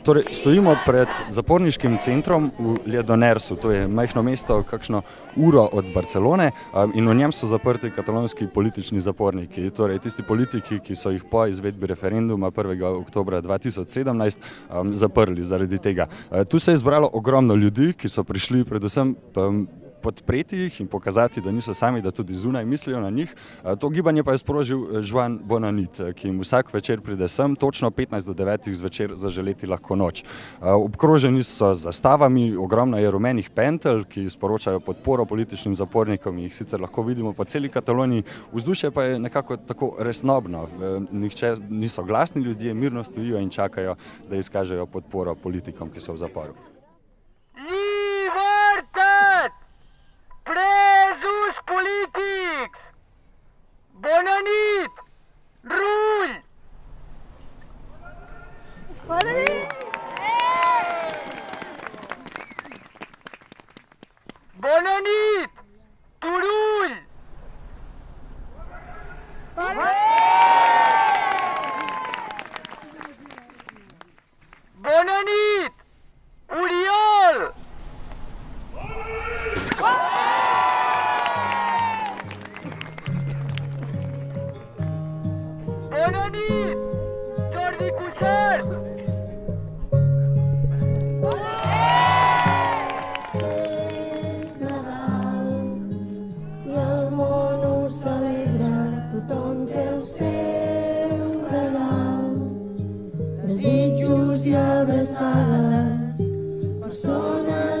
Torej, stojimo pred zaporniškim centrom v Ljedonersu, to je majhno mesto, kakšno uro od Barcelone, in v njem so zaprti katalonski politični zaporniki, torej tisti politiki, ki so jih po izvedbi referenduma 1. oktobra 2017 zaprli zaradi tega. Tu se je zbralo ogromno ljudi, ki so prišli predvsem podpreti jih in pokazati, da niso sami, da tudi zunaj mislijo na njih. To gibanje pa je sprožil Joan Bonanit, ki jim vsak večer pride sem, točno 15 do 9 zvečer zaželeti lahko noč. Obkroženi so z zastavami, ogromno je rumenih pentel, ki sporočajo podporo političnim zapornikom, jih sicer lahko vidimo po celi Kataloniji, vzdušje pa je nekako tako resnobno. Nihče niso glasni ljudje, mirno stojijo in čakajo, da izkažejo podporo politikom, ki so v zaporu. Presos polítics! Bona nit! Rull! Bona nit! Bona nit! Turull! Bona nit! Oriol! Bona nit, Jordi Cuixart! És Nadal i el món ho celebra, tothom té el seu regal. Desitjos i abraçades, persones